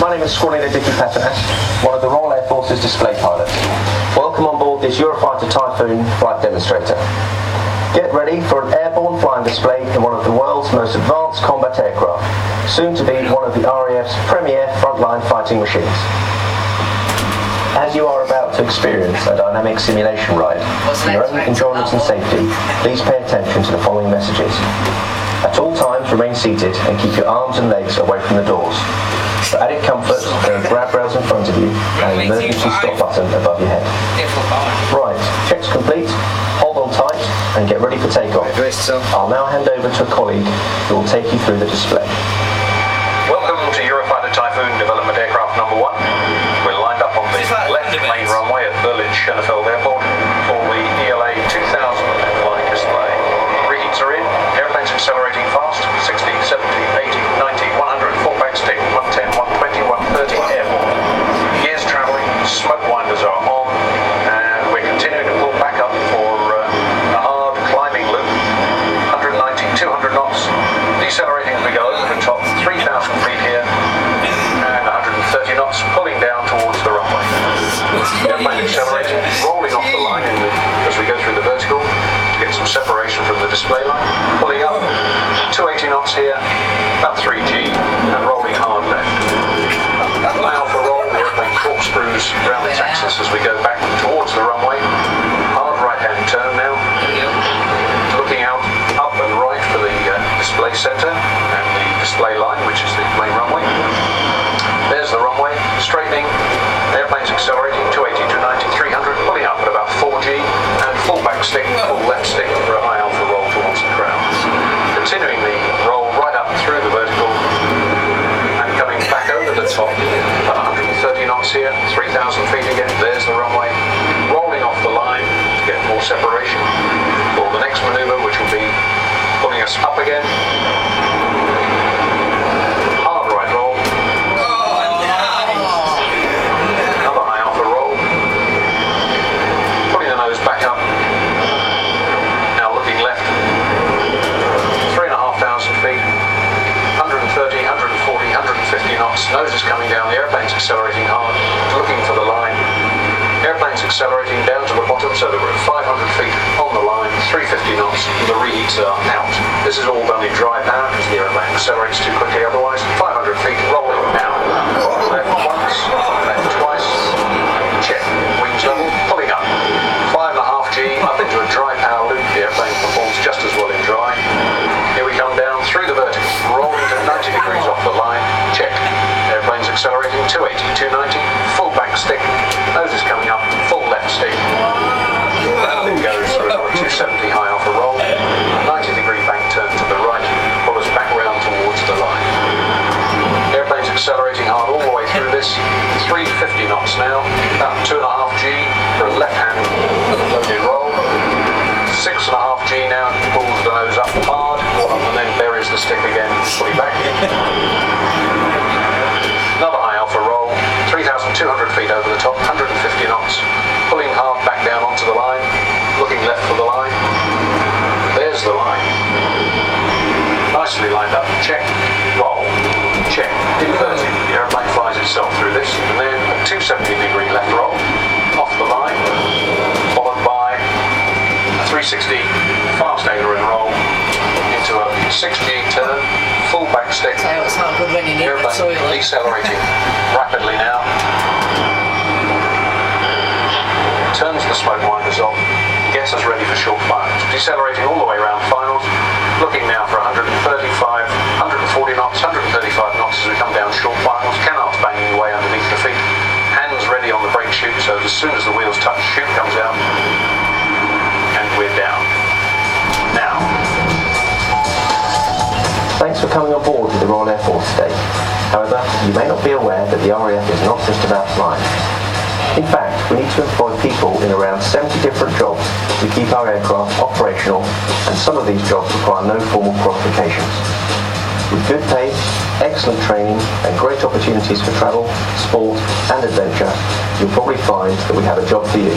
My name is Squadron Leader Dickie Petanas, one of the Royal Air Force's display pilots. Welcome on board this Eurofighter Typhoon flight demonstrator. Get ready for an airborne flying display in one of the world's most advanced combat aircraft, soon to be one of the RAF's premier frontline fighting machines. As you are about to experience a dynamic simulation ride, for your own enjoyment and safety, please pay attention to the following messages. At all times, remain seated and keep your arms and legs away from the doors. For added comfort, there are grab rails in front of you and an emergency stop button above your head. Right, check's complete. Hold on tight and get ready for takeoff. I'll now hand over to a colleague who will take you through the display. Welcome to Eurofighter Typhoon Development Aircraft number 1. We're lined up on the left main runway at Berlin Airport for the ELA 2000 flying display. Reheats are in, airplanes accelerating fast, 60, 70, 80, 90, 100, full backstick, 110, 120, 130, airborne. Gears travelling, smoke winders are on, and we're continuing to pull back up for a hard climbing loop, 190, 200 knots, decelerating as we go over the top, 3,000 feet here, and 130 knots, pulling down towards the runway. Airplane accelerating, rolling off the line as we go through the vertical, to get some separation from the display line, pulling up, 280 knots here, about 3G, and rolling hard left. Now for roll, the airplane corkscrews around its axis as we go back towards the runway. Hard right-hand turn now. Looking out up and right for the display centre and the display line, which is the main runway. There's the runway, straightening, the airplane's accelerating, 280, 290, 300, pulling up at about 4G, and full back stick, full left stick for a high alpha roll towards the ground. Continuing the roll right up through the vertical, and coming back over the top, about 130 knots here, 3,000 feet again, there's the runway, rolling off the line to get more separation for the next manoeuvre, which will be pulling us up again. Hard right roll. Another high alpha roll. Putting the nose back up. Now looking left. 3,500 feet. 130, 140, 150 knots. Nose is coming down. The airplane's accelerating hard. Looking for the line. Airplane's accelerating down to the bottom, so that we're at 500 feet on the line, 350 knots, and the reheats are out. This is all done in dry power because the airplane accelerates too quickly otherwise. 500 feet, rolling now. Left once, left twice, check. Wings level, pulling up. 5.5G, up into a dry power loop. The airplane performs just as well in dry. Here we come down through the vertical, rolling to 90 degrees off the line, check. Airplane's accelerating, 280, 290, full back stick, nose is coming up, full left stick. And it goes through a 270 high alpha roll, 90 degree bank turn to the right, pull us back round towards the line. Airplane's accelerating hard all the way through this, 350 knots now, about 2.5G for a left hand loaded roll, 6.5G now, pulls the nose up hard, and then buries the stick again, fully back. Another high alpha roll, 3,200 feet over the top, 150 knots, pulling hard back down onto the line, looking left for the line. There's the line. Nicely lined up, check, roll, check, inverting. The airplane flies itself through this, and then a 270 degree left roll, off the line, followed by a 360 fast aileron roll, into a 6G turn, full back stick. It's not good when you need the toilet. Decelerating rapidly now. Turns the smoke winders off, gets us ready for short finals. Decelerating all the way around finals, looking now for 135, 140 knots, 135 knots as we come down short finals, canards banging away underneath the feet, hands ready on the brake chute, so as soon as the wheels touch, chute comes out, and we're down. Now. Thanks for coming on board with the Royal Air Force today. However, you may not be aware that the RAF is not just about flying. In fact, we need to employ people in around 70 different jobs to keep our aircraft operational, and some of these jobs require no formal qualifications. With good pay, excellent training, and great opportunities for travel, sport, and adventure, you'll probably find that we have a job for you.